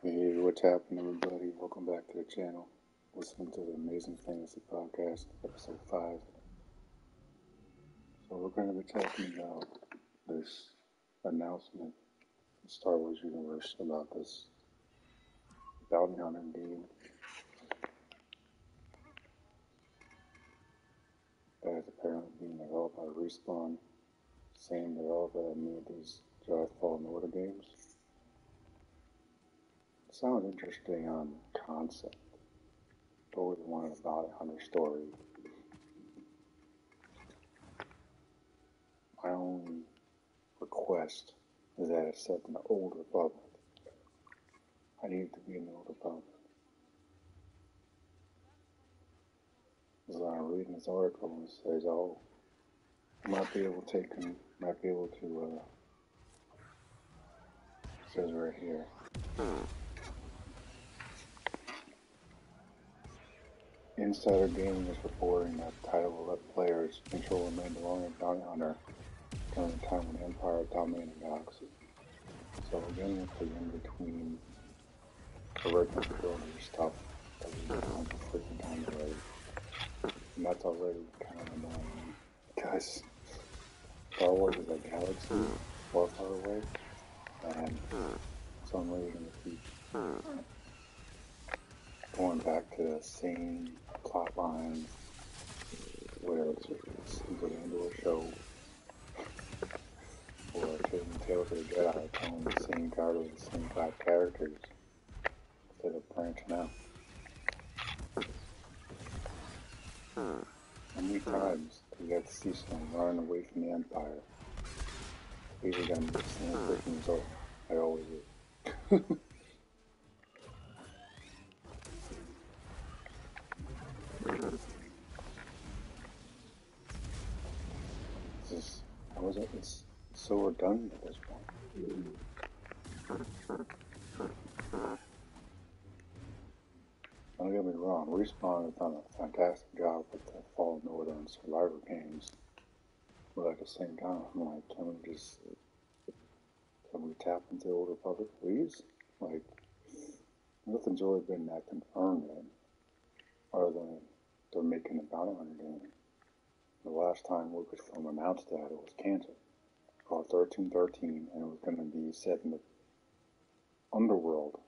Hey, what's happening, everybody? Welcome back to the channel. Listening to the Amazing Fantasy Podcast, episode 5. So, we're going to be talking about this announcement in Star Wars universe about this bounty hunter game that is apparently being developed by Respawn, same developer that made these Jedi Fallen Order games. It sounds interesting on concept. I've always wanted a bounty hunter story. My only request is that it's set in the Old Republic. I need it to be in the Old Republic. As I'm reading this article, and it says, "Oh, might be able to take him. Might be able to." It says right here. Insider Gaming is reporting that the title will let players control a Mandalorian bounty hunter during a time when Empire dominated the galaxy. So we're getting into the in-between original trilogy stuff that we've done for freaking time already. And that's already kind of annoying because Star Wars is a galaxy far, far away, and for some reason we keep going back to the same plot lines, whether it's Secret Andor show or taking Tales of the Jedi, telling the same guard with the same 5 characters instead of branching out. How many times do you get to see someone running away from the Empire? These are going to be the same freaking result. I always do. It's so redundant at this point. Don't get me wrong, Respawn has done a fantastic job with the Fallen Order and Survivor games, but at the same time, I'm like, can we tap into the Old Republic, please? Like, nothing's really been that confirmed yet, other than they're making a bounty hunter game. The last time Lucasfilm announced that, it was canceled. Called 1313, and it was going to be set in the underworld.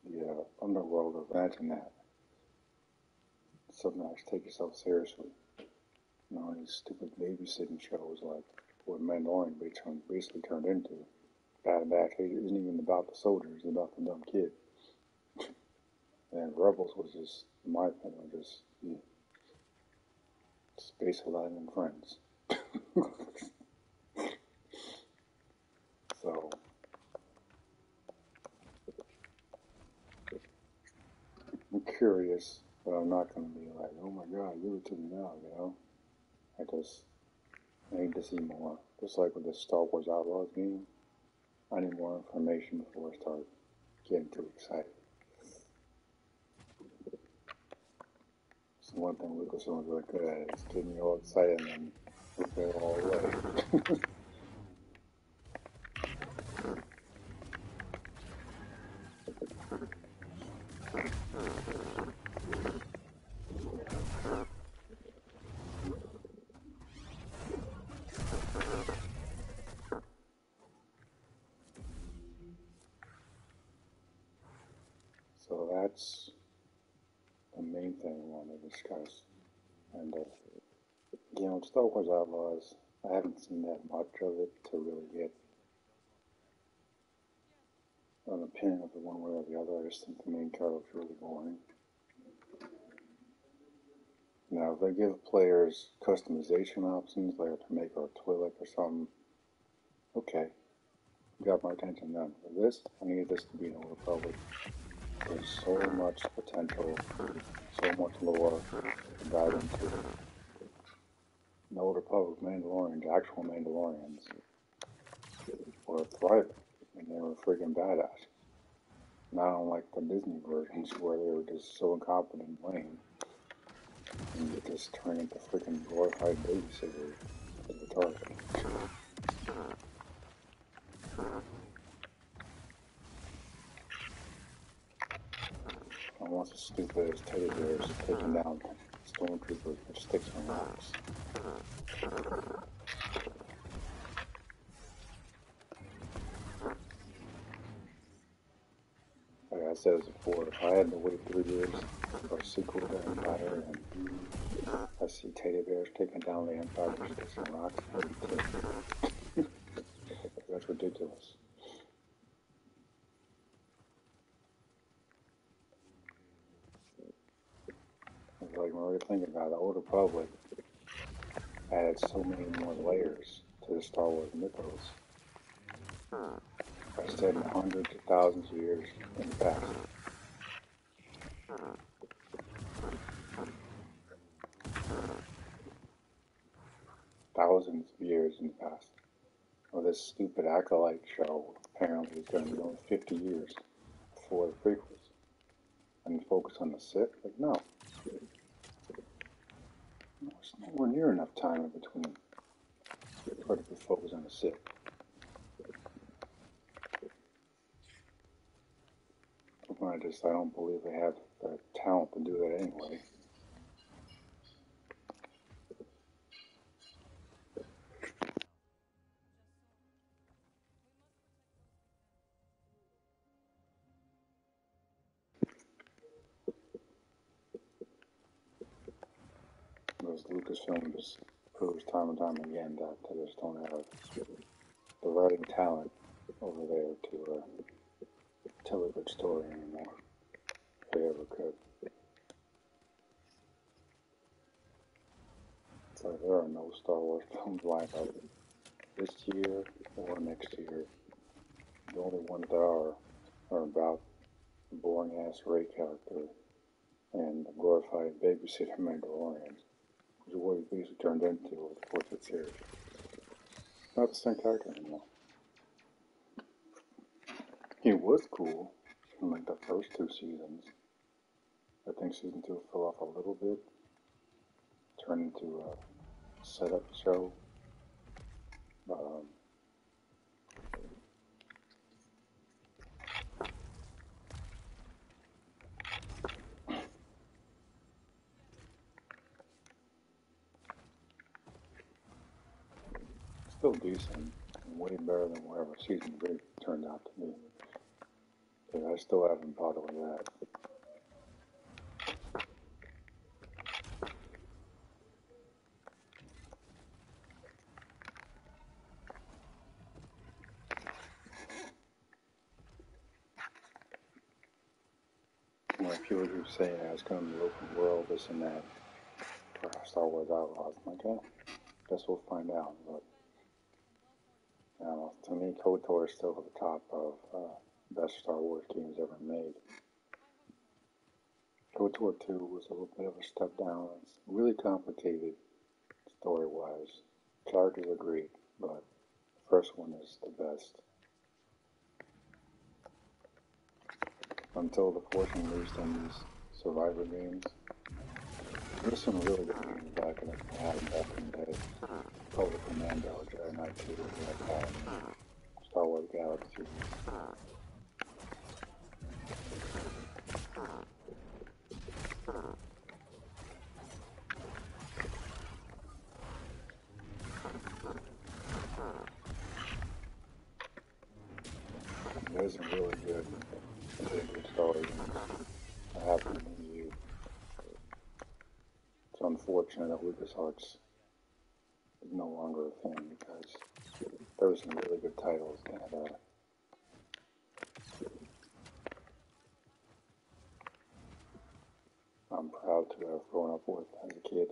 The underworld of, imagine that. Something that take yourself seriously. You know, these stupid babysitting shows like what Mandalorian basically turned into. Bad Batch isn't even about the soldiers, it's about the dumb kid. And Rebels was just, in my opinion, just Space Aladdin and Friends. So, I'm curious, but I'm not going to be like, oh my god, give it to me now, you know? I need to see more. Just like with the Star Wars Outlaws game, I need more information before I start getting too excited. So one thing Lucasfilm was really good at is getting me all excited and then ripping it all away. So that's the main thing I want to discuss. And, you know, Star Wars Outlaws, I haven't seen that much of it to really get an opinion of it one way or the other. I just think the main character is really boring. Now, if they give players customization options, like to make a Twi'lek or something, okay, got my attention then. For this, I need this to be an Old Republic. There's so much potential, so much lore to dive into. The Old Republic Mandalorians, actual Mandalorians, were thriving, and they were freaking badass. Not unlike the Disney versions where they were just so incompetent and lame, and you just turn into freaking glorified babysitters of the target. Almost as stupid as teddy bears taking down stormtroopers with sticks and rocks. Like I said before, if I had to wait 3 years for a sequel to Empire and I see teddy bears taking down the Empire with sticks and rocks, I'd be ticked. That's ridiculous. It's like when we thinking about it, the Old Republic added so many more layers to the Star Wars mythos. I said hundreds of thousands of years in the past. Thousands of years in the past. Well, this stupid Acolyte show apparently is going to be only 50 years before the prequels. And focus on the Sith? Like, no. There's nowhere near enough time in between for it to focus on the Sith. I don't believe they have the talent to do that anyway. Those Lucasfilm just proves time and time again that they just don't have the writing talent over there to tell a good story anymore. If they ever could. It's like there are no Star Wars films lined up this year or next year. The only ones that are about the boring ass Rey character and the glorified babysitter Mandalorian, which is what he basically turned into with the Force series. Not the same character anymore. He was cool in like the first 2 seasons. I think season 2 fell off a little bit, turned into a setup show. Still decent, and way better than whatever season 3 turned out to be. But I still haven't bothered with that. When people keep saying it's going to be open world, this and that, for Star Wars Outlaws, I'm like, yeah, guess we'll find out. But to me, KOTOR is still at the top of best Star Wars games ever made. KOTOR 2 was a little bit of a step down. It's really complicated story-wise. Characters are great, but the first one is the best. Until the Force Unleashed on these Survivor games, there's some really good games back in the day. Cobra Commando, Jedi Knight 2, Star Wars Galaxy. There's some really good stories that happen in you. It's unfortunate that LucasArts is no longer a thing because there were some really good titles that I'm proud to have grown up with as a kid.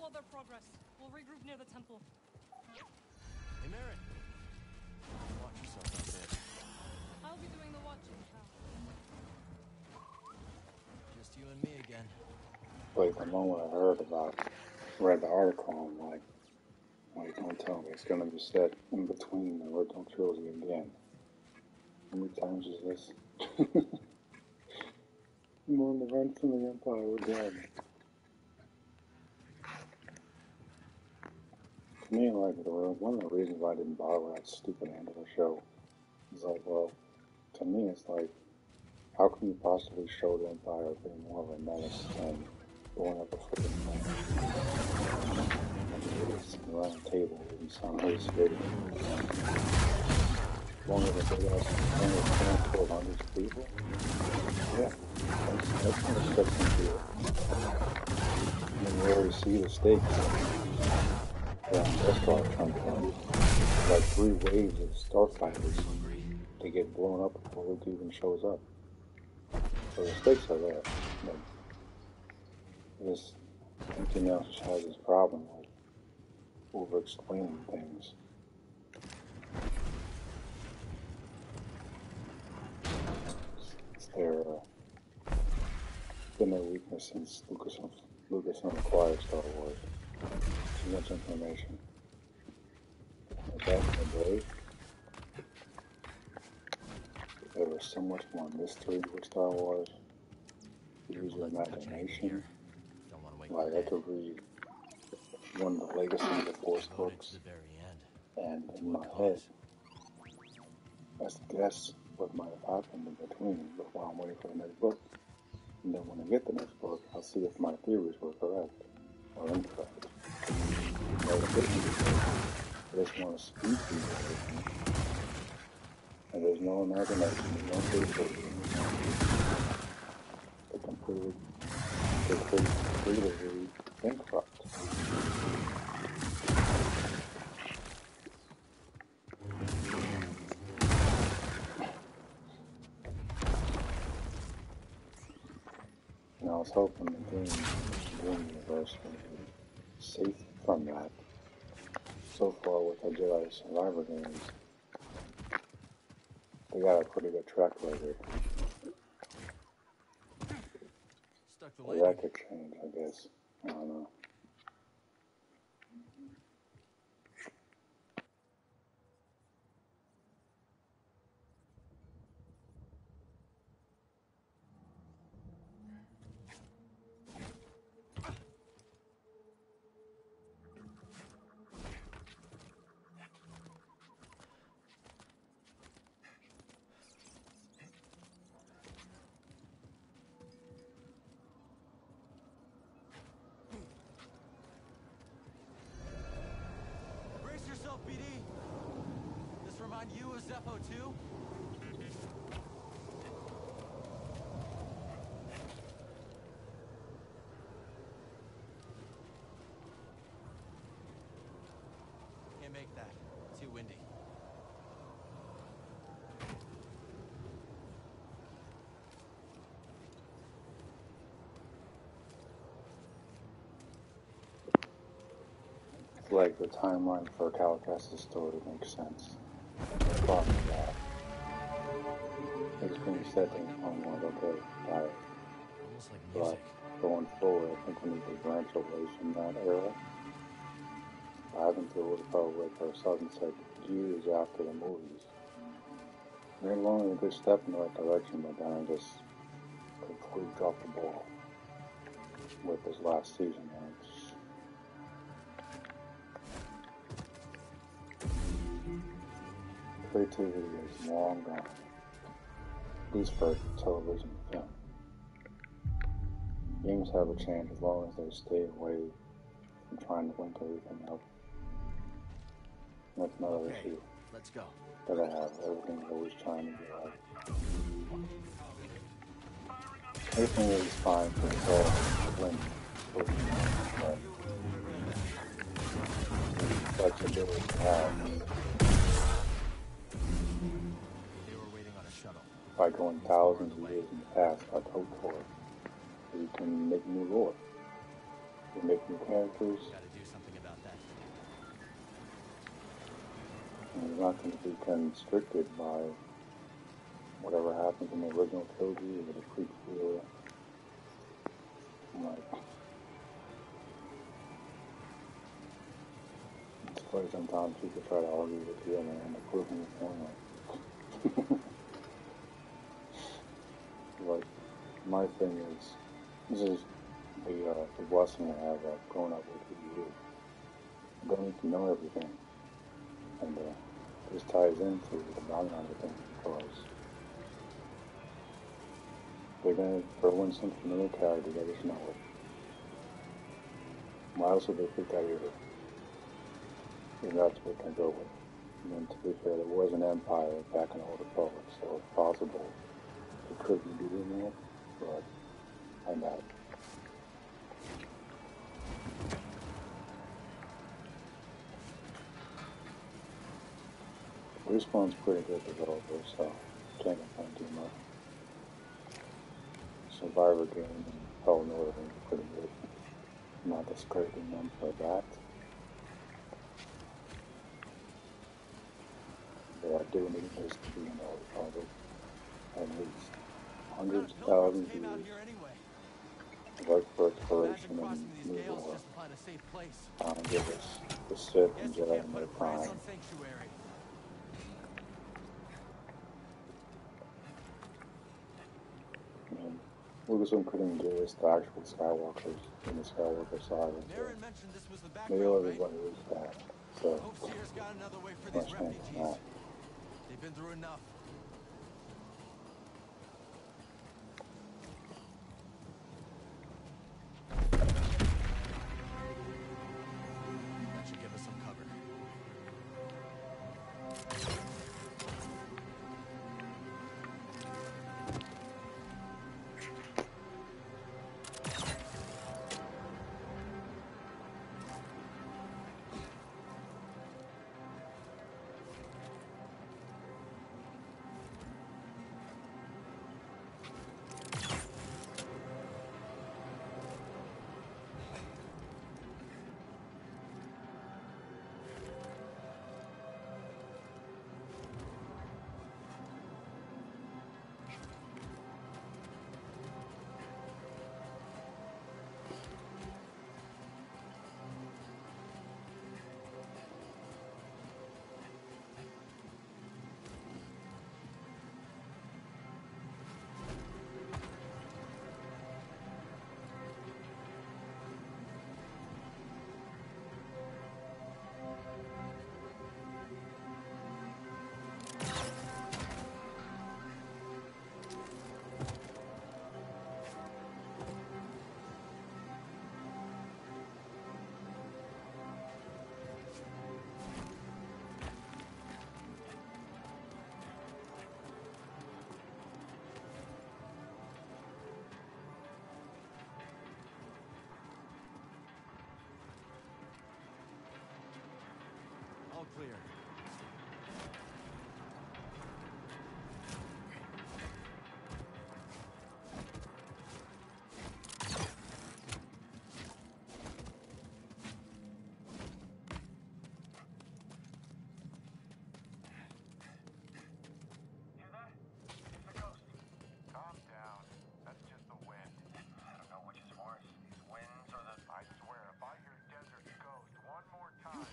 slow their progress. We'll regroup near the temple. Hey, Merrin. Watch yourself out there. I'll be doing the watching, pal. Just you and me again. Like the moment I read the article, I'm like, wait, don't tell me it's gonna be set in between the original trilogy again. How many times is this? More in the run from the Empire again. To me, like, one of the reasons why I didn't bother that stupid end of the show is like, well, to me, it's like, how can you possibly show the Empire being more of a menace than going up a freaking thing? Sitting around the table and some race skating. One of the big ass thing with 1,200 people? Yeah, that's gonna set some people. And you already see the stakes. Yeah, that's why I'm trying to find like 3 waves of starfighters to get blown up before Luke even shows up. So the stakes are there. Like, this everything else has its problem with over-explaining things. It's been their weakness since Lucasfilm acquired Star Wars. Too much information. Like back in the day, there was so much more mystery with Star Wars. Use your imagination. Like I could read one of the Legacy of the Force books, and in my head, let's guess what might have happened in between while I'm waiting for the next book. And then when I get the next book, I'll see if my theories were correct or incorrect. Or the I just want to speak to you, and there's no imagination, there's no creativity. They completely bankrupt. And I was hoping the Dream universe would be safe from that. So far with the Jedi Survivor games, they got a pretty good track record. Well, that could change, I guess. I don't know. BD? This remind you of Zeppo too? Can't make that. Too windy. It's like the timeline for Calicast's story makes sense. The problem with that. It's being set things on like, okay, got it. But going forward, I think we need to branch away from that era. I haven't told probably like our son said years after the movies. They're going a good step in the right direction, but then I just completely dropped the ball with this last season. And creativity is long gone, at least for television and film. Games have a chance as long as they stay away from trying to link everything up. That's another issue. Let's go. That I have. Everything's always trying to be right. Everything is fine for the whole link. Flexibility to have. They were waiting on a shuttle. By going thousands of years in the past by KOTOR, you can make new lore. They make new characters, Gotta do something about that. and you're not going to be constricted by whatever happens in the original trilogy or the prequel. Like, it's funny sometimes people try to argue with you and they end up proving your point. Like, my thing is, this is the blessing I have of growing up with you. You don't need to know everything. And this ties into the background of things because they're going to throw in some familiar characters, I just know it. Why else would they pick that either? And that's what they go with. And then to be fair, there was an empire back in the Old Republic, so it's possible it could be doing that, but I'm not. Respawn's pretty good developer, so can't complain too much. Survivor game and Hell Northern are pretty good. Not discrediting them for that. They are doing it as to be in the Old Republic. At least hundreds of thousands of Came out years. here anyway. Work for Imagine exploration crossing and these new gales war. just to find a safe place. Give us the Sith and Guess you Jedi can't in put their a price prime. on sanctuary. And Lucasfilm couldn't give us the actual Skywalkers in the Skywalker saga, so Naren mentioned this was the maybe background, right? everybody was that. So, Hope Seer's got another way for much these thanks refugees. for that. They've been through enough. That should give us some cover. All clear. Hear that? It's the ghost. Calm down. That's just the wind. I don't know which is worse, these winds or the... I swear, if I hear desert ghost one more time...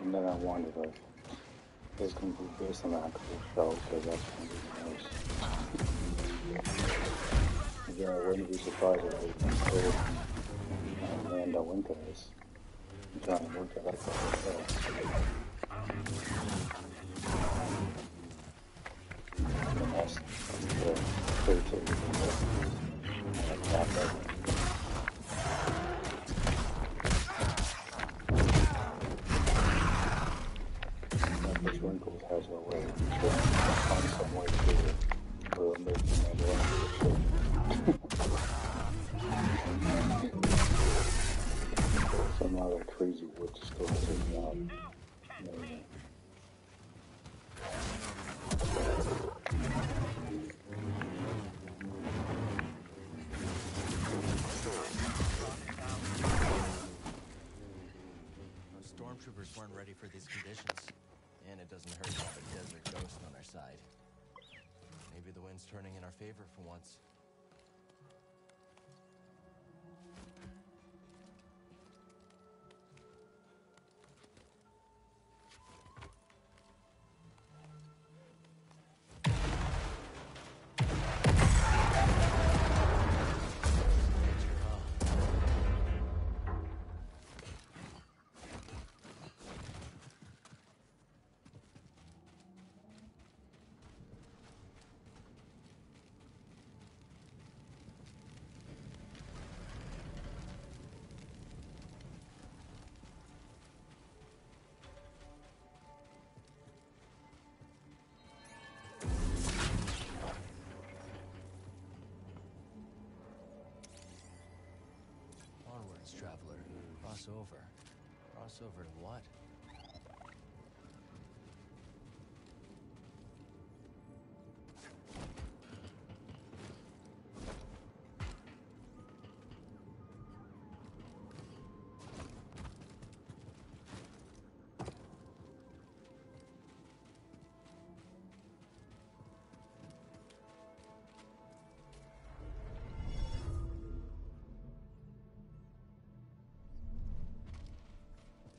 And then I wondered if it's going to be based on the actual show, because that's going to be nice. Again, I wouldn't be surprised if they include Mando into this. I'm trying to work it out for myself. And that's the creativity of that. Memphis Wrinkles has a way of find some way to make the Mandalorian shit. Some other crazy witch still taking out. Amazing. Those stormtroopers weren't ready for these conditions. And it doesn't hurt to have a desert ghost on our side. Maybe the wind's turning in our favor for once. Onwards, traveler. Cross over. Cross over to what?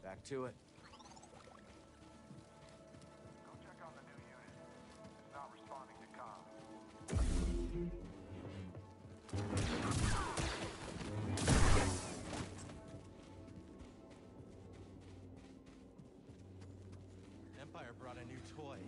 Back to it. Go check on the new unit. It's not responding to comm. Empire brought a new toy.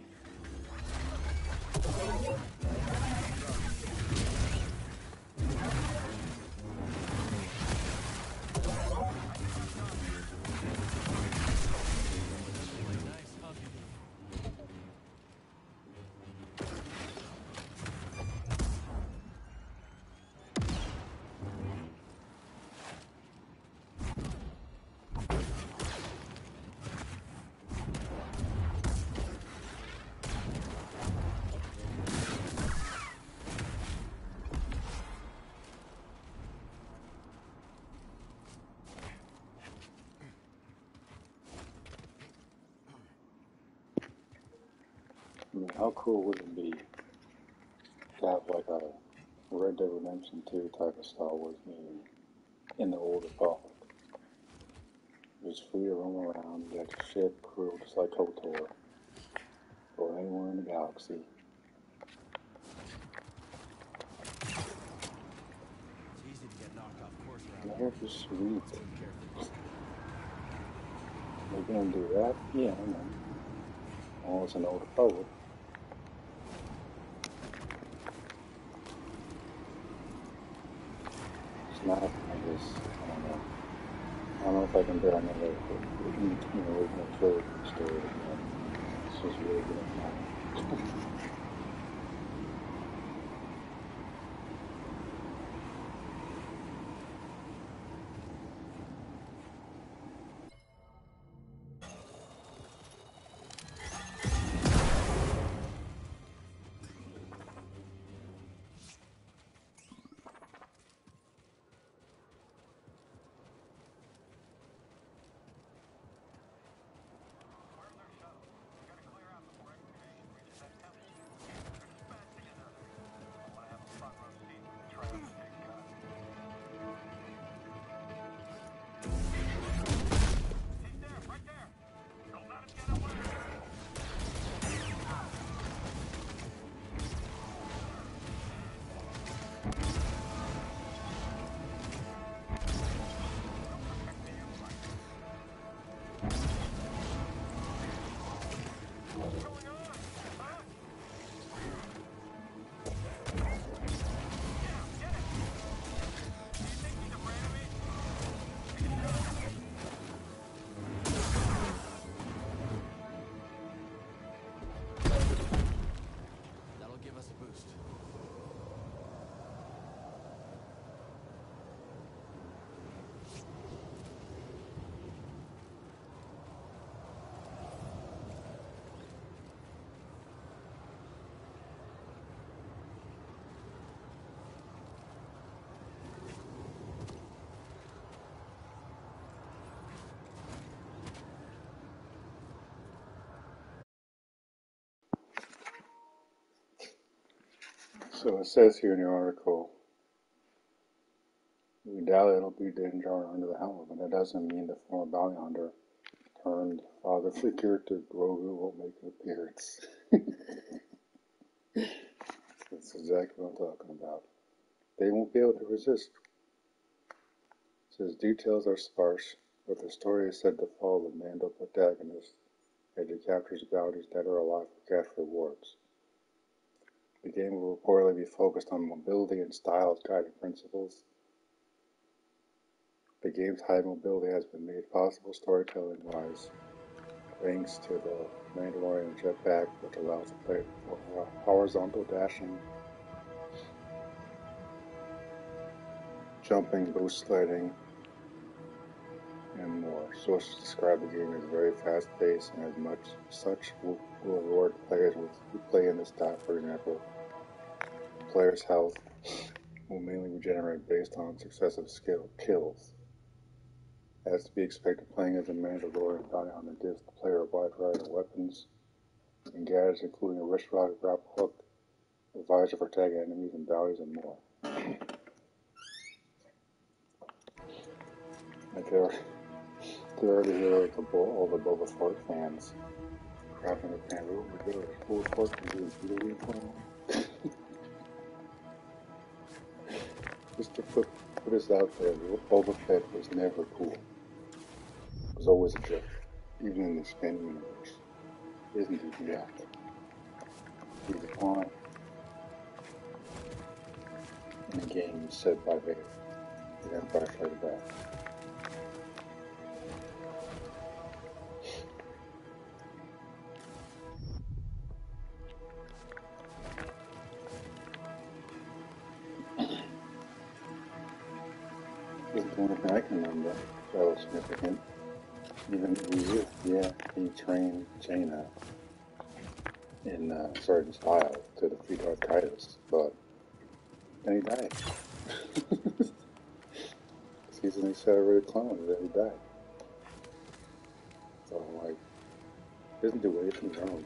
Nice hubby. I mean, how cool would it be to have like a Red Dead Redemption 2 type of Star Wars game in the Old Republic? Just free to roam around, you got your ship, crew, just like KOTOR, or anywhere in the galaxy. It's easy to get knocked off course around And here. that's just sweet. Let's move carefully. They're gonna do that? Yeah, I know. Oh, it's an Old Republic. It's not, I guess, I don't know. I don't know if I can do another original trilogy story again. It's just really good. Where's their shuttle? We gotta clear out before excavation reaches that temple. So it says here in the article, we doubt it'll be Din Djarin under the helm, but that doesn't mean the former bounty hunter turned fatherly character Grogu won't make an appearance. That's exactly what I'm talking about. They won't be able to resist. It says details are sparse, but the story is said to follow the Mando protagonist as he captures bounties that are alive for cash rewards. The game will reportedly be focused on mobility and style as guiding principles. The game's high mobility has been made possible storytelling-wise, thanks to the Mandalorian jetpack, which allows the player for horizontal dashing, jumping, boost sliding, and more. Sources describe the game as very fast-paced, and as such will reward players who play in this style. For example, players' health will mainly regenerate based on successive kills. As to be expected, playing as a Mandalorian bounty hunter gives the player a wide variety of weapons and gadgets, including a wrist rocket, grapple hook, a visor for tagging enemies and bounties, and more. Like they're already here with all the Boba Fett fans. Crapping the pants. Oh my god, Boba Fett is doing Peter Just to put this out there, Boba Fett was never cool. It was always a joke, even in the expanded universe. Isn't he the actor? He's a pawn in a game set by Vader. The Empire Strikes Back. This is the only thing I can remember that was significant. Even he trained Jaina in certain style to defeat Darth Titus, but then he died. He's an accelerated clone, and then he died. So like, doesn't do anything wrong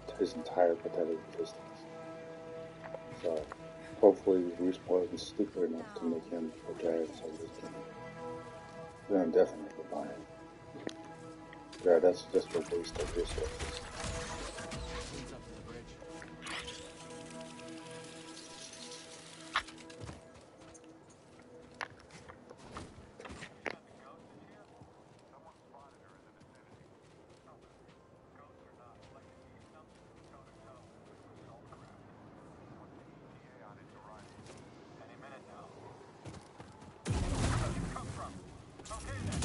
with his entire pathetic existence. So hopefully Respawn isn't stupid enough to make him the guy inside this game. Then I'm definitely gonna buy it. Yeah, that's just a waste of resources. Leads up to the bridge. Someone spotted her in the vicinity. Ghosts or not, like to see something toe-to-toe with assault craft. What's the ETA on its arrival? Any minute now. Where'd you come from? Okay then.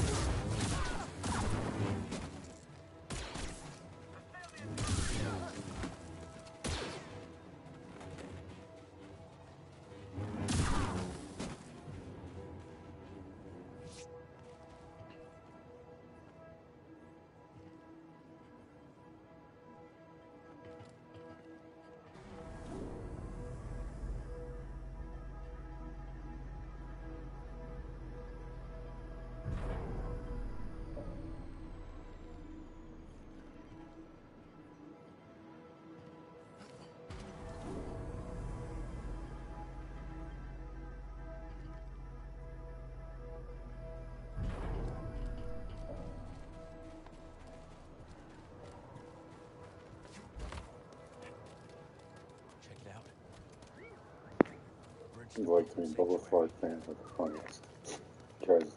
Check it out. Bridge You to like the to be sanctuary. Boba Fett fans are the funniest. Because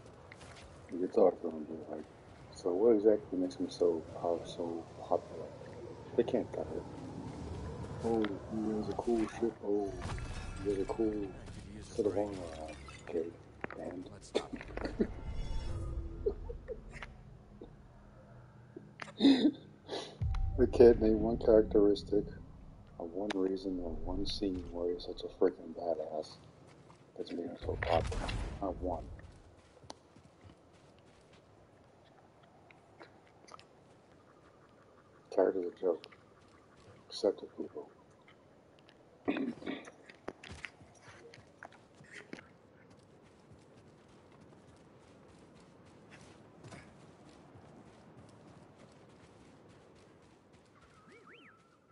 you talk to them and be like, so what exactly makes him so popular? They can't cut it. Oh, he has a cool ship. Oh, he has a cool I could use a set of break. armor. Okay, and Let's stop. they can't name one characteristic or one reason or one scene where he's such a freaking badass that's made him so popular. Not one. Character's a joke. Accept it, people.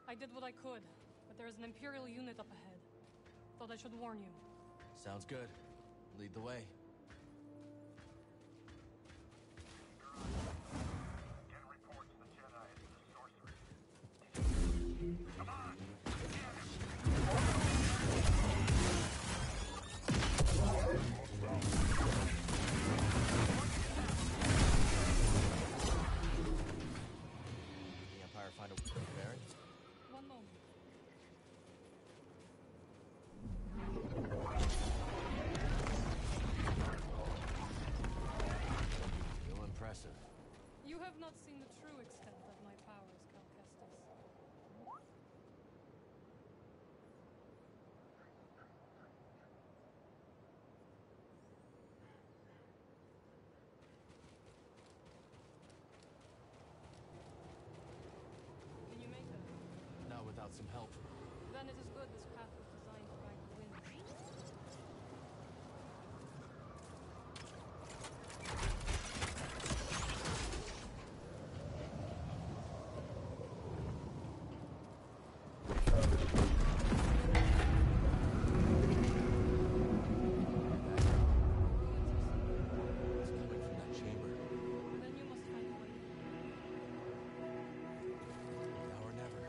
I did what I could, but there is an Imperial unit up ahead. Thought I should warn you. Sounds good. Lead the way. Get reports the Jedi is the sorcery. Come on! The Empire find a Baron? One moment. Real impressive. You have not seen the true extent of my powers, Cal Kestis. Can you make it? Not without some help. Then it is good this path was designed to ride the wind. It's coming from that chamber. Then you must find a way. Now or never.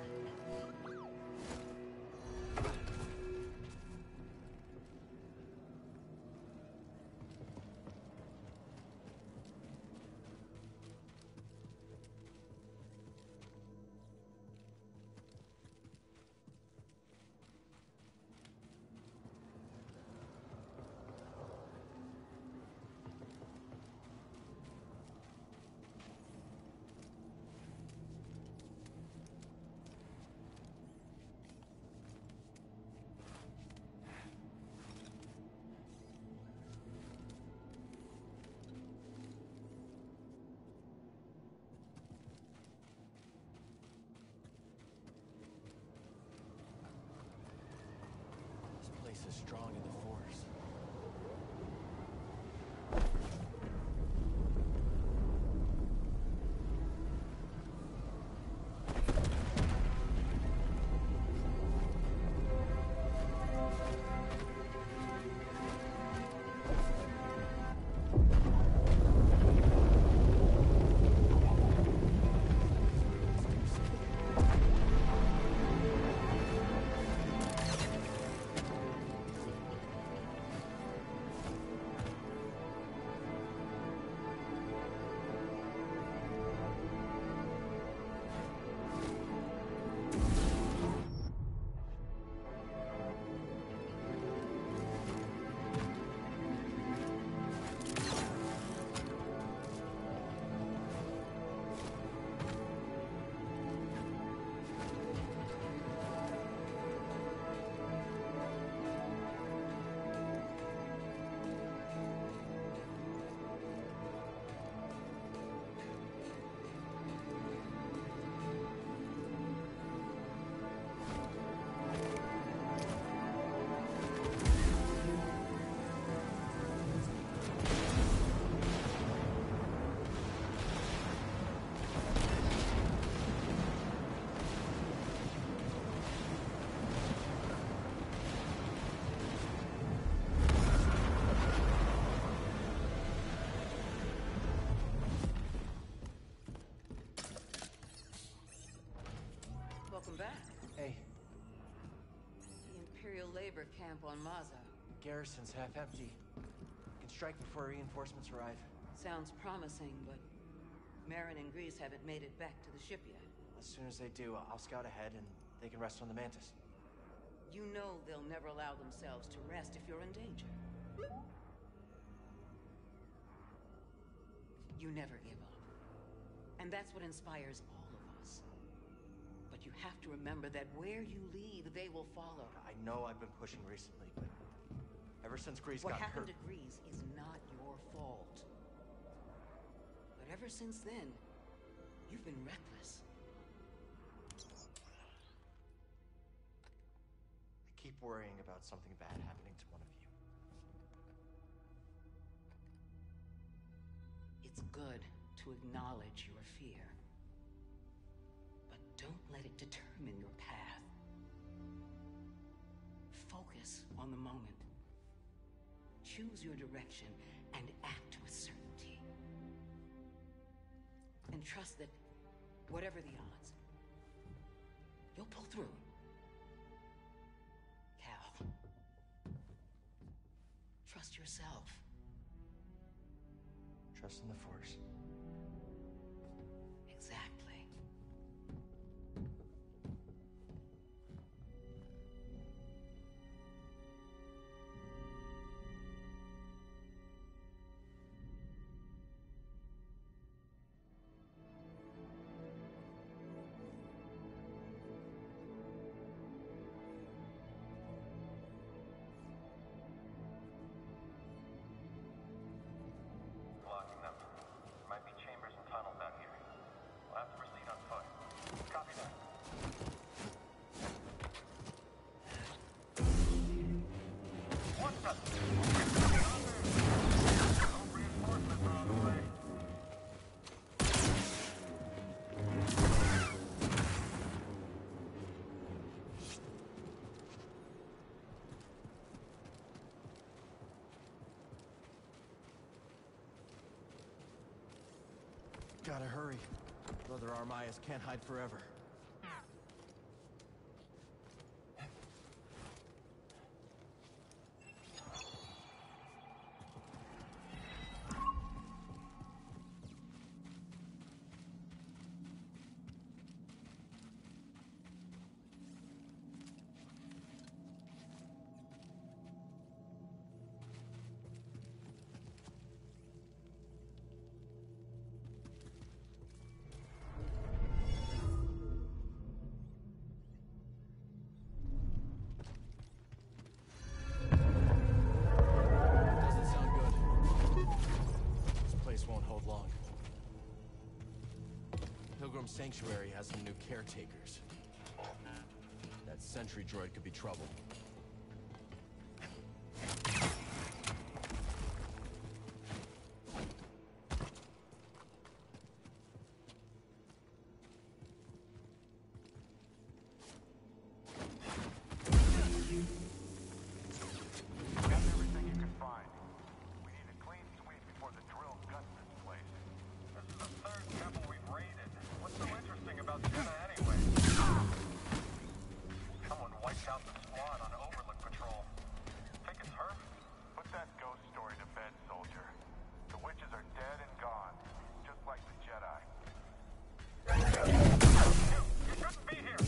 This place is strong in the Force. Welcome back. Hey, The Imperial labor camp on Maza. garrison's half empty. We can strike before reinforcements arrive. Sounds promising, but Marin and Grease haven't made it back to the ship yet. As soon as they do, I'll scout ahead and they can rest on the Mantis. You know they'll never allow themselves to rest if you're in danger. You never give up. And that's what inspires all of us. But you have to remember that where you lead, they will follow. I know I've been pushing recently, but ever since Grease What got happened hurt... to Grease is not your fault. But ever since then, you've been reckless. I keep worrying about something bad happening to one of you. It's good to acknowledge your fear. But don't let it determine your path. Focus on on the moment. Choose your direction and act with certainty. And trust that, whatever the odds, you'll pull through. Cal. Trust yourself. Trust in the Force. Exactly. Blocking them. Might be chambers and tunnels out here. We'll have to proceed on foot. Copy that. What the? No reinforcements are on the way. Gotta hurry. Brother Armias can't hide forever. Doesn't sound good. This place won't hold long. Pilgrim Sanctuary has some new caretakers. That sentry droid could be trouble. Got everything you can find. We need a clean sweep before the drill guts this place. This is the third temple we've raided. What's so interesting about Jenna anyway? Someone wiped out the squad on Overlook Patrol. Think it's her? Put that ghost story to bed, soldier. The witches are dead and gone, just like the Jedi. You shouldn't be here!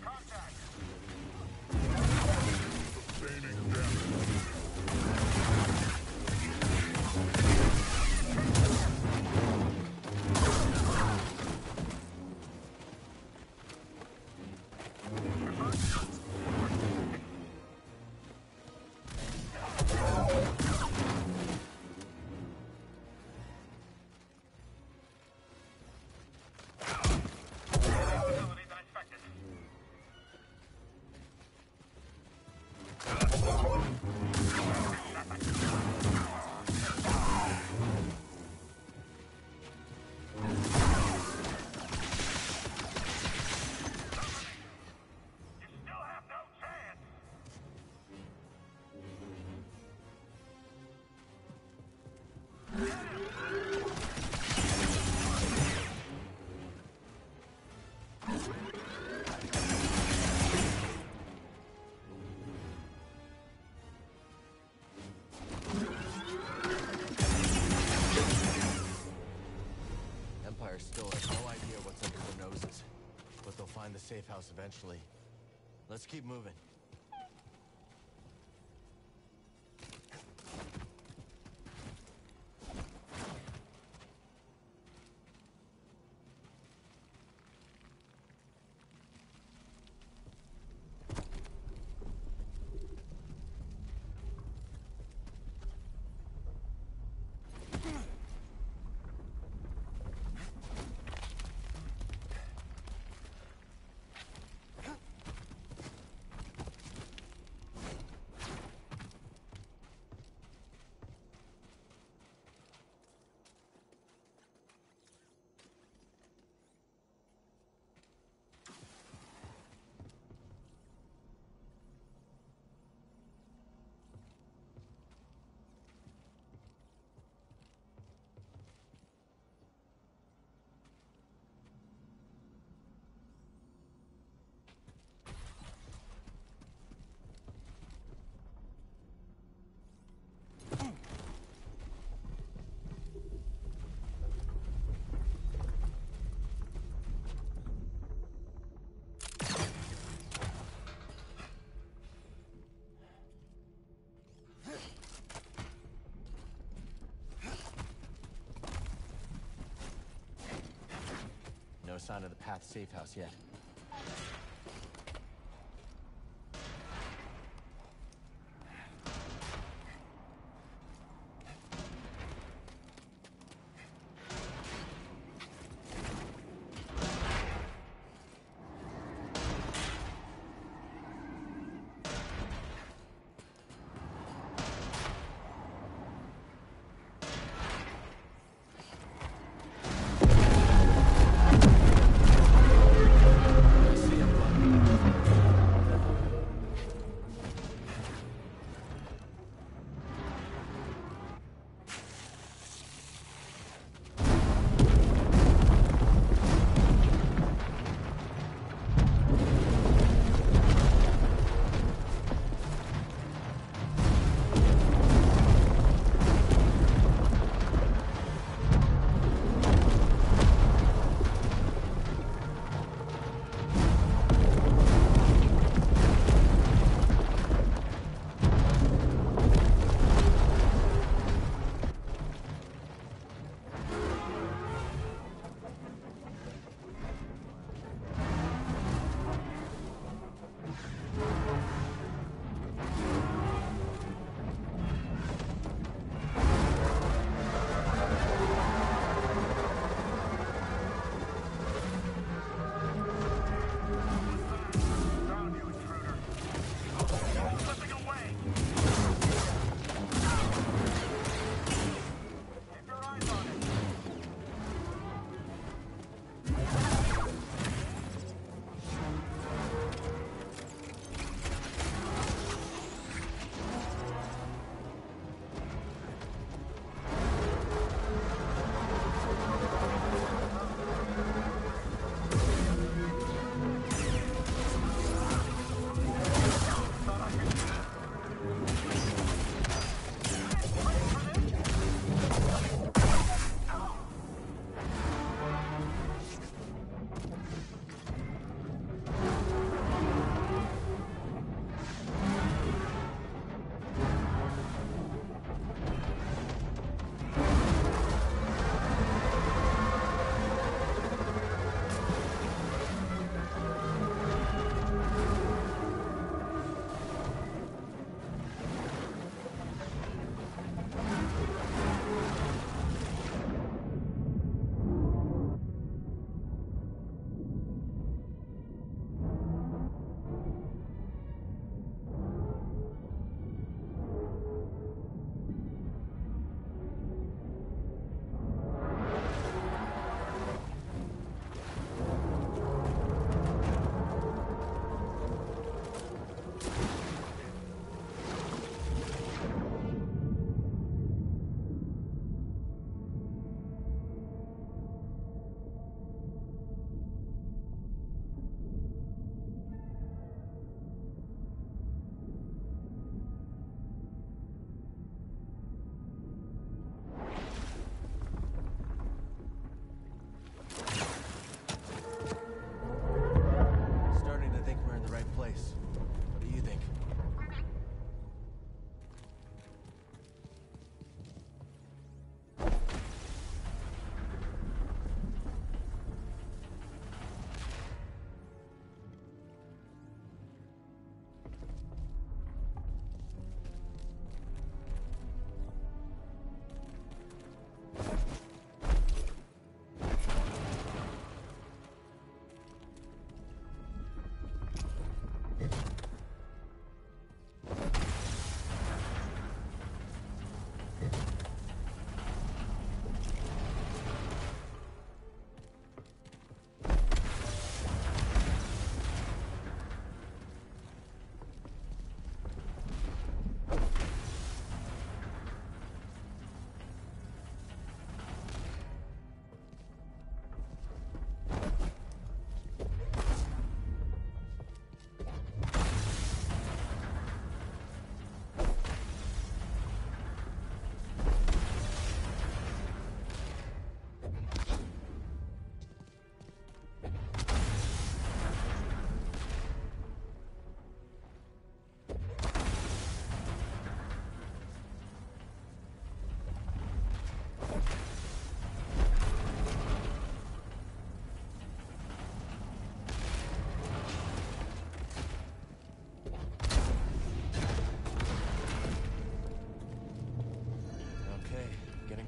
Contact! Sustaining damage. Facilities uninspected. You still have no chance! Empire still has no idea what's under their noses, but they'll find the safe house eventually. Let's keep moving. sign of the Path safe house yet.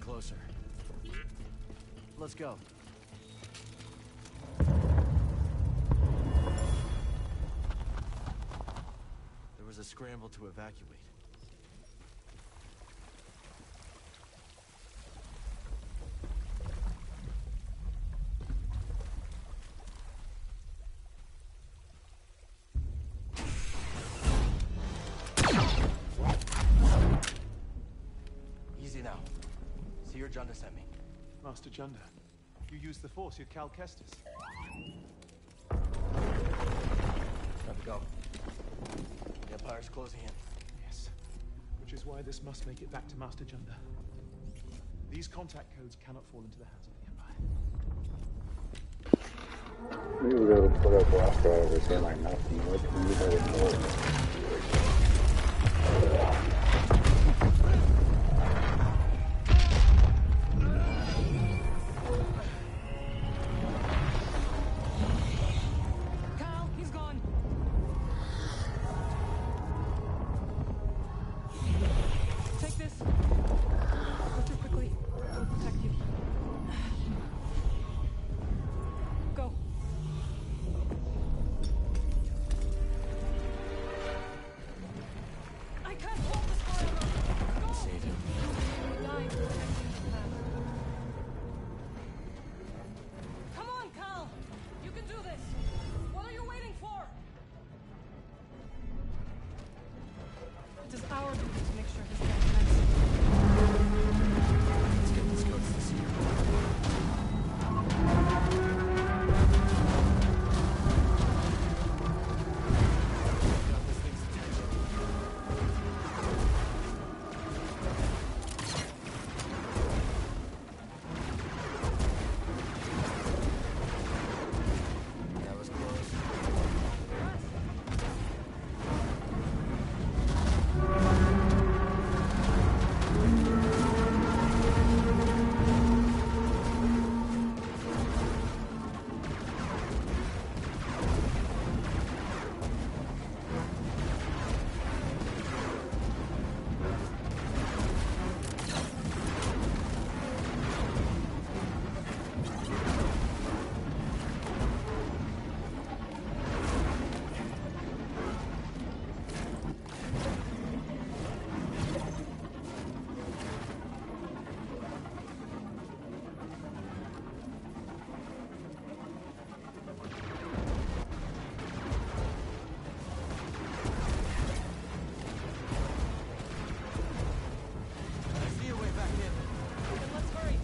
closer. Let's go. There was a scramble to evacuate. Easy now. See your Junda sent me. Master Junda, you used the Force with Cal Kestis. Time to go. The Empire's closing in. Yes, which is why this must make it back to Master Junda. These contact codes cannot fall into the hands of the Empire. We were able to put our blast drivers in like nothing. What can we do more? Cal, he's gone. Take this. Go through quickly. I'll protect you. Go. I can't hold this forever. Go. Save him. Die protecting the path. Come on, Cal. You can do this. What are you waiting for? It is our duty to make sure his death ends. Let's get this coach this year. Got this thing's attention. That was close. I see a way back in. Then let's hurry.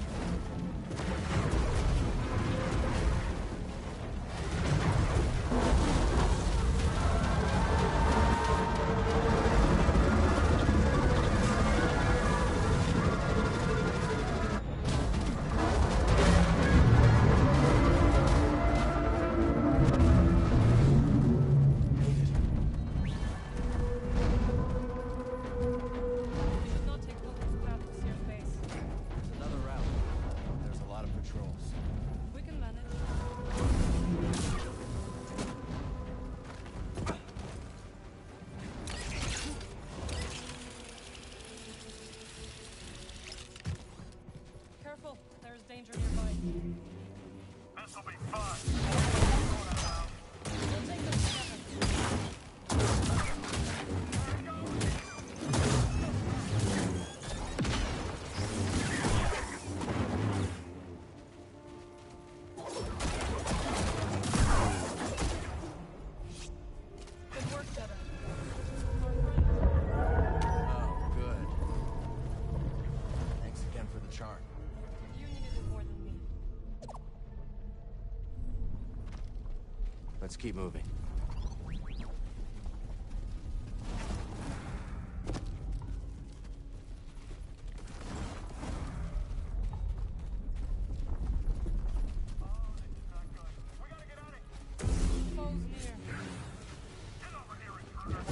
We should not take Wilker's path to Sear's base. There's another route. There's a lot of patrols. We can manage. Careful, there is danger nearby. This'll be fun. We'll take them together. Good work, Jetta. Oh, good. Thanks again for the chart. You needed it more than me. Let's keep moving. We gotta get out of here. Foes near. Get over here, intruder.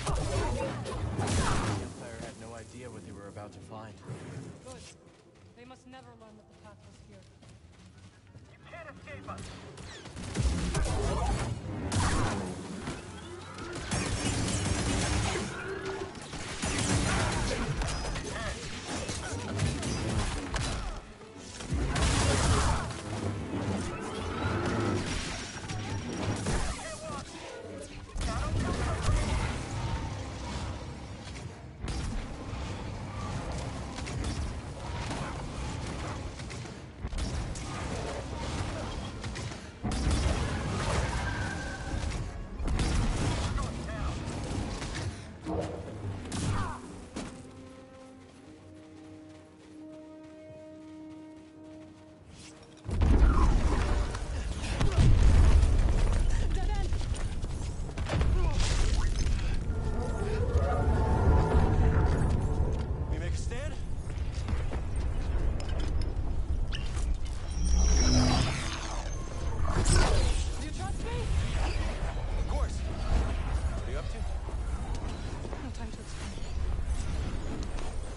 The Empire had no idea what they were about to find. Good. They must never learn that the path was here. You can't escape us! Dead end! We make a stand? Do you trust me? Of course. What are you up to? No time to explain.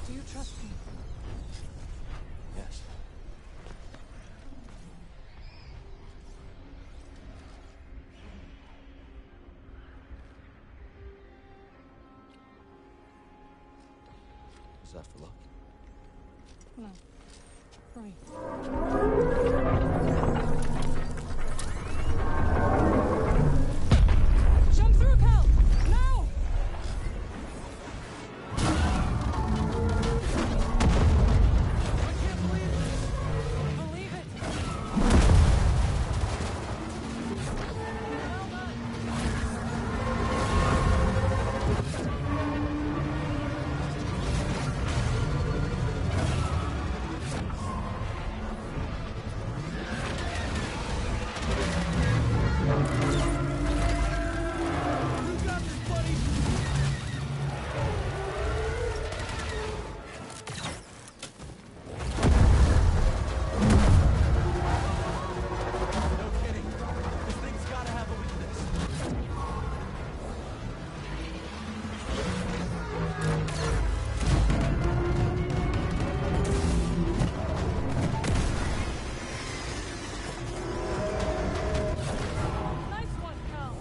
Do you trust me? Yes. Is that for luck? No. For me. Jump through, Cal! Now! I can't believe this! Believe it! Well done! You got this, buddy! No kidding. This thing's gotta have a weakness. Nice one, Cal!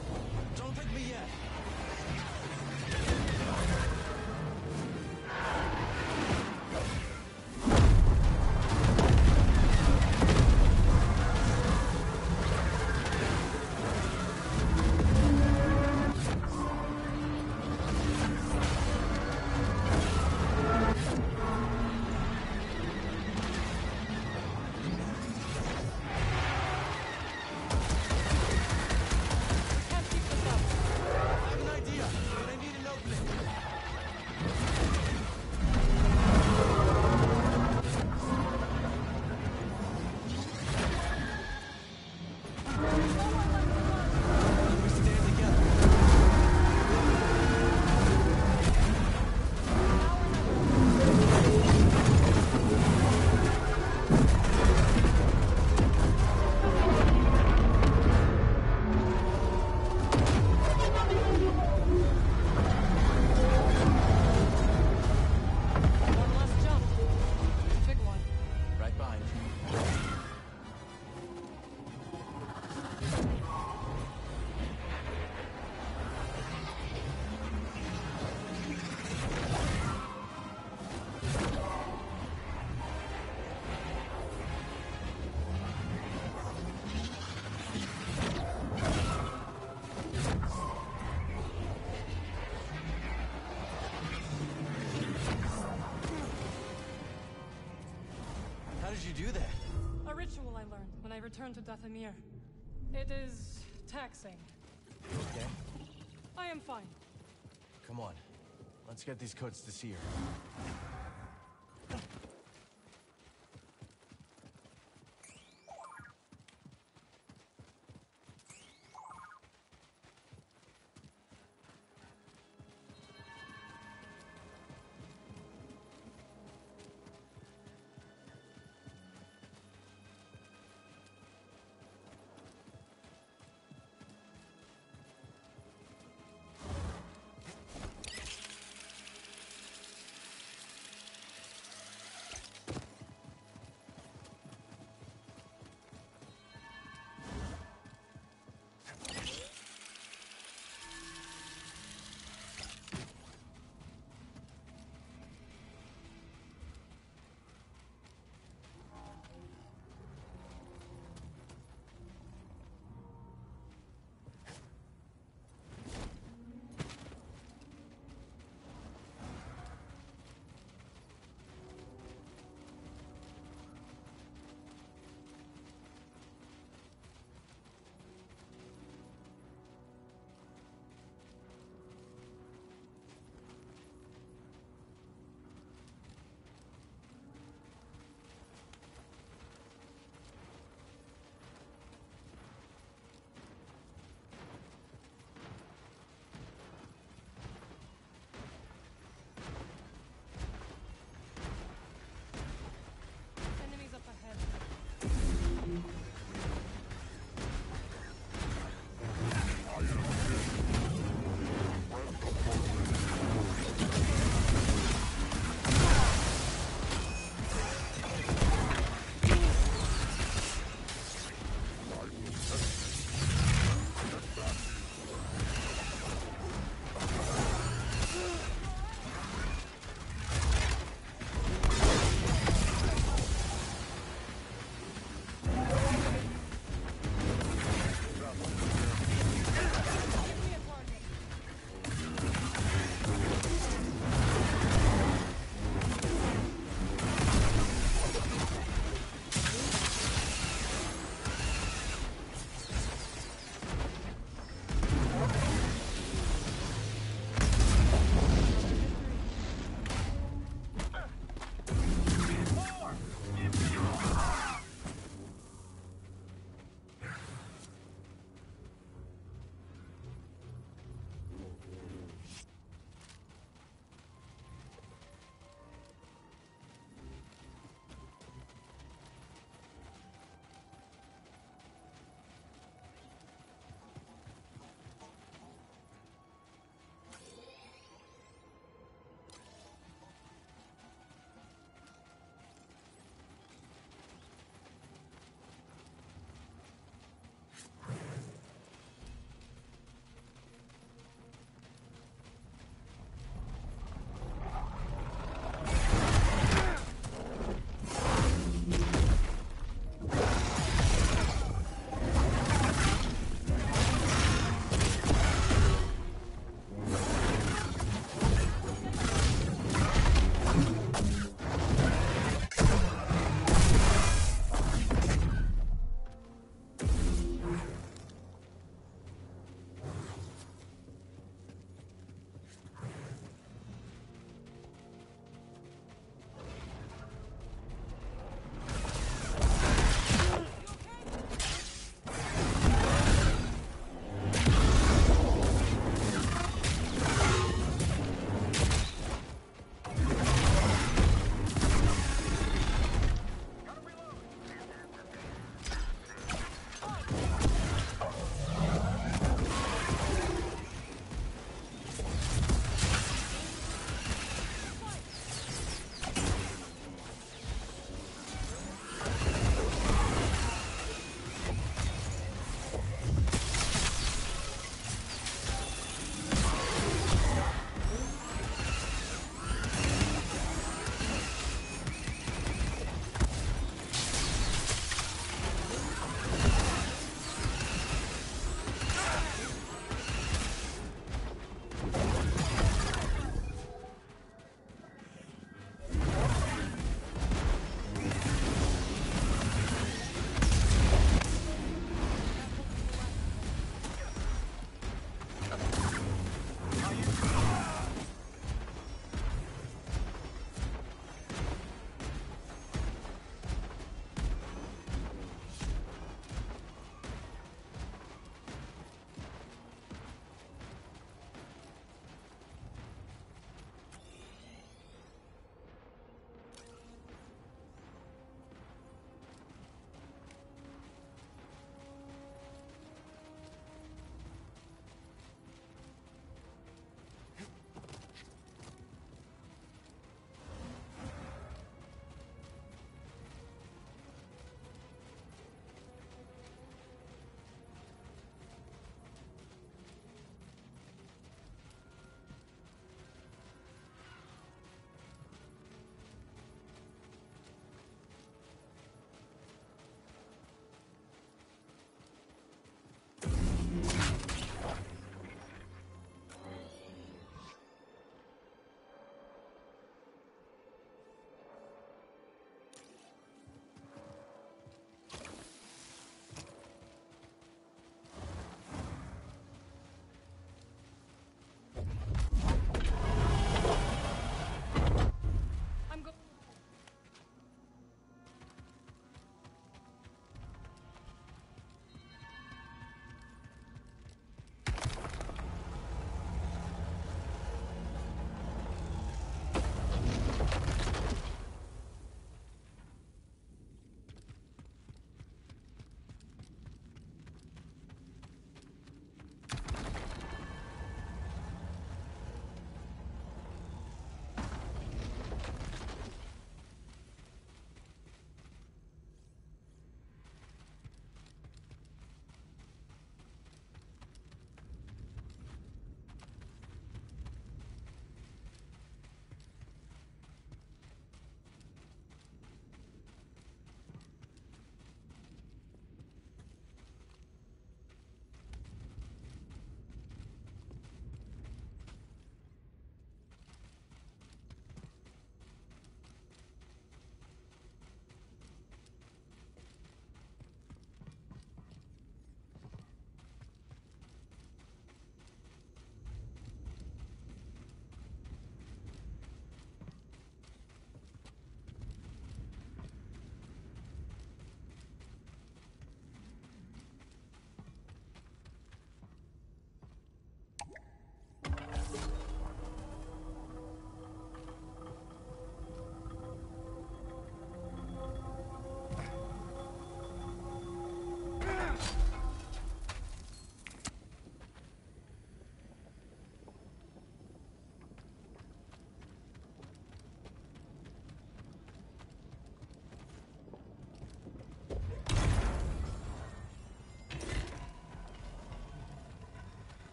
Don't pick me yet. Can't keep this up. I have an idea, but I need an opening. We stand together. One last jump. Big one. Right behind you. How did you do that? A ritual I learned when I returned to Dathomir. It is taxing. You okay? I am fine. Come on. Let's get these codes to Seer.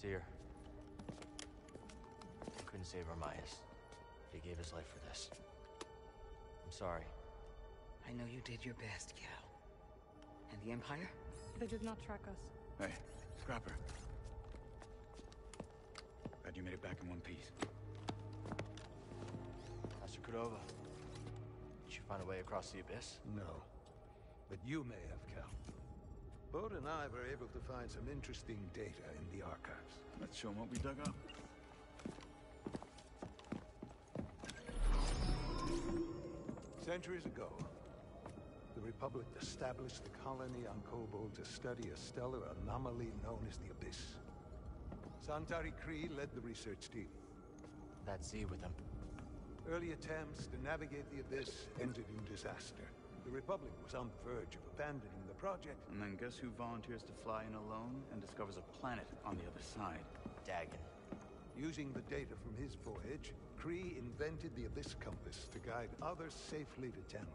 Seer. Couldn't save Armias. He gave his life for this. I'm sorry. I know you did your best, Cal. And the Empire? They did not track us. Hey, Scrapper. Glad you made it back in one piece. Master Cordova. Did you find a way across the abyss? No. But you may have, Cal. Bode and I were able to find some interesting data in the archives. Let's show 'em what we dug up. Centuries ago, the Republic established a colony on Kobol to study a stellar anomaly known as the Abyss. Santari Khri led the research team. That Z with him. Early attempts to navigate the Abyss ended in disaster. The Republic was on the verge of abandoning the project. And then guess who volunteers to fly in alone and discovers a planet on the other side? Dagon. Using the data from his voyage, Khri invented the Abyss Compass to guide others safely to Tenel.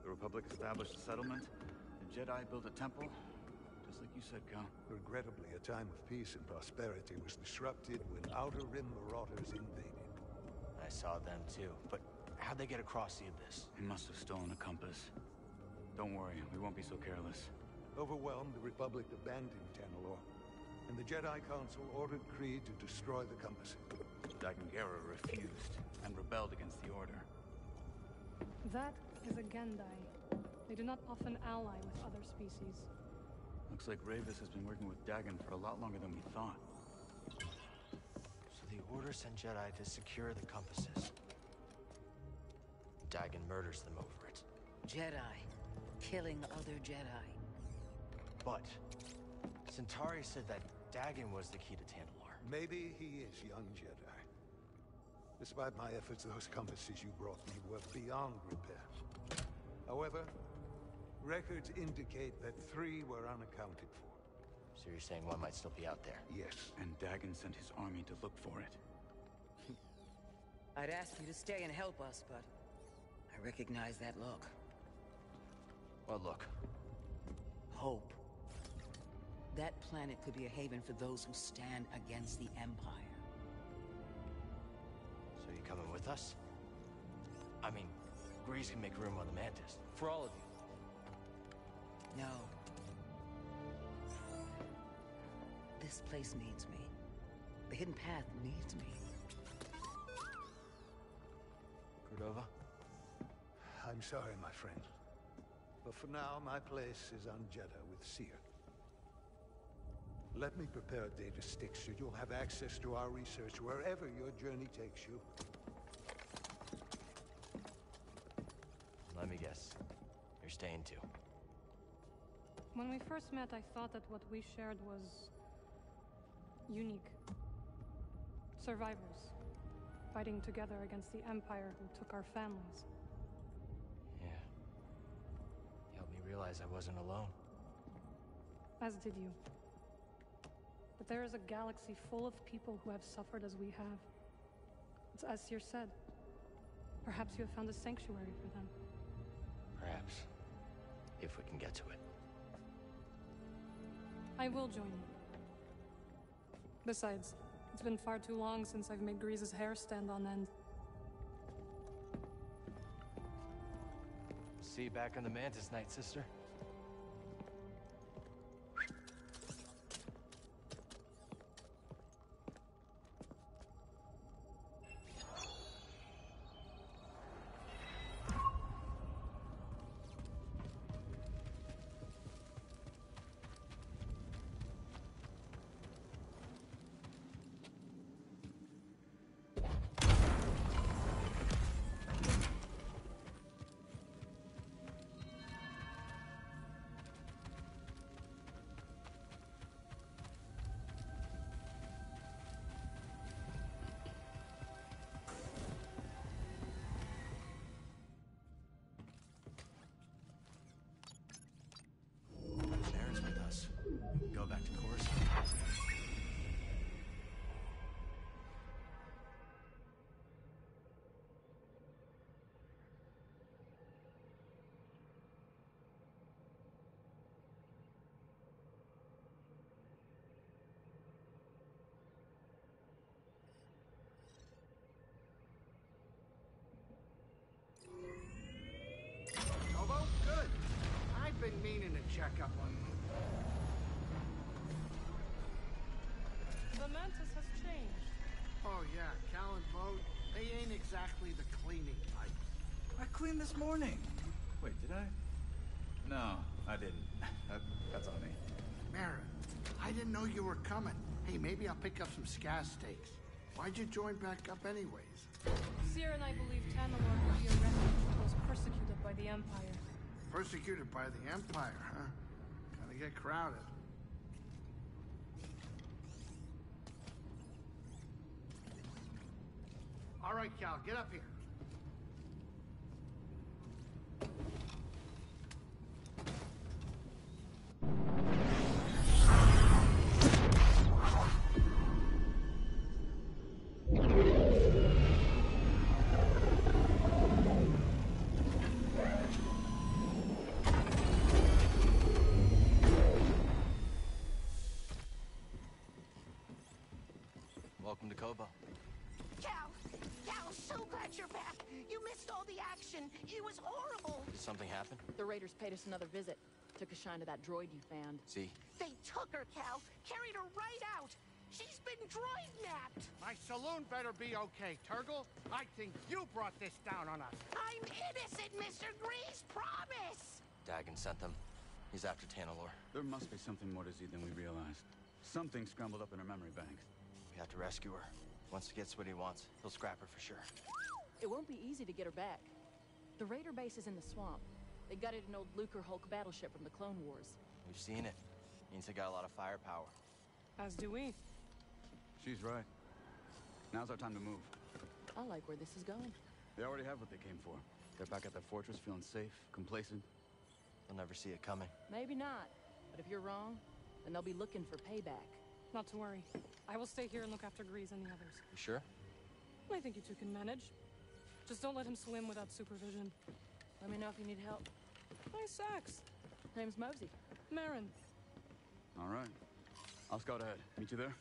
The Republic established a settlement. The Jedi built a temple. Just like you said, Cal. Regrettably, a time of peace and prosperity was disrupted when Outer Rim marauders invaded. I saw them too, but how'd they get across the abyss? He must have stolen a compass. Don't worry, we won't be so careless. Overwhelmed, the Republic abandoned Tenelor, and the Jedi Council ordered Khri to destroy the compasses. Dagon Gera refused and rebelled against the Order. That is a Gendai. They do not often ally with other species. Looks like Ravis has been working with Dagon for a lot longer than we thought. So the Order sent Jedi to secure the compasses. Dagon murders them over it. Jedi. Killing other Jedi. But Centauri said that Dagon was the key to Tantalor. Maybe he is, young Jedi. Despite my efforts, those compasses you brought me were beyond repair. However, records indicate that 3 were unaccounted for. So you're saying one might still be out there? Yes. And Dagon sent his army to look for it. I'd ask you to stay and help us, but I recognize that look. Well, look. Hope. That planet could be a haven for those who stand against the Empire. So you coming with us? I mean, Grease can make room on the Mantis. For all of you. No. This place needs me. The Hidden Path needs me. Cordova? I'm sorry, my friend. But for now, my place is on Jeddah with Seer. Let me prepare a data stick so you'll have access to our research wherever your journey takes you. Let me guess. You're staying too. When we first met, I thought that what we shared was unique. Survivors, fighting together against the Empire who took our families. Yeah. You helped me realize I wasn't alone. As did you. But there is a galaxy full of people who have suffered as we have. It's as Seer said. Perhaps you have found a sanctuary for them. Perhaps. If we can get to it. I will join you. Besides, it's been far too long since I've made Grease's hair stand on end. See you back on the Mantis, Night Sister. up on me. The Mantis has changed. Oh yeah, Cal and Bode, they ain't exactly the cleaning type. I cleaned this morning. Wait, did I? No, I didn't. That's on me. Marin, I didn't know you were coming. Hey, maybe I'll pick up some scaz steaks. Why'd you join back up anyways? Seer and I believe Tanalorn would be a refuge for those persecuted by the Empire. Persecuted by the Empire, huh? Gotta get crowded. All right, Cal, get up here. Welcome to Koboh. Cal, so glad you're back. You missed all the action. It was horrible. Did something happen? The Raiders paid us another visit. Took a shine to that droid you found. See? They took her, Cal. Carried her right out. She's been droid napped. My saloon better be okay, Turgle. I think you brought this down on us. I'm innocent, Mr. Grease. Promise. Dagon sent them. He's after Tanalorr. There must be something more to Z than we realized. Something scrambled up in her memory banks. We have to rescue her. Once he gets what he wants, he'll scrap her for sure. It won't be easy to get her back. The Raider base is in the swamp. They gutted an old Lucre Hulk battleship from the Clone Wars. We've seen it. Means they got a lot of firepower. As do we. She's right. Now's our time to move. I like where this is going. They already have what they came for. They're back at their fortress feeling safe, complacent. They'll never see it coming. Maybe not. But if you're wrong, then they'll be looking for payback. Not to worry. I will stay here and look after Grease and the others. You sure? I think you two can manage. Just don't let him swim without supervision. Let me know if you need help. Nice sax. Name's Mosey. Marin. All right. I'll scout ahead. Meet you there?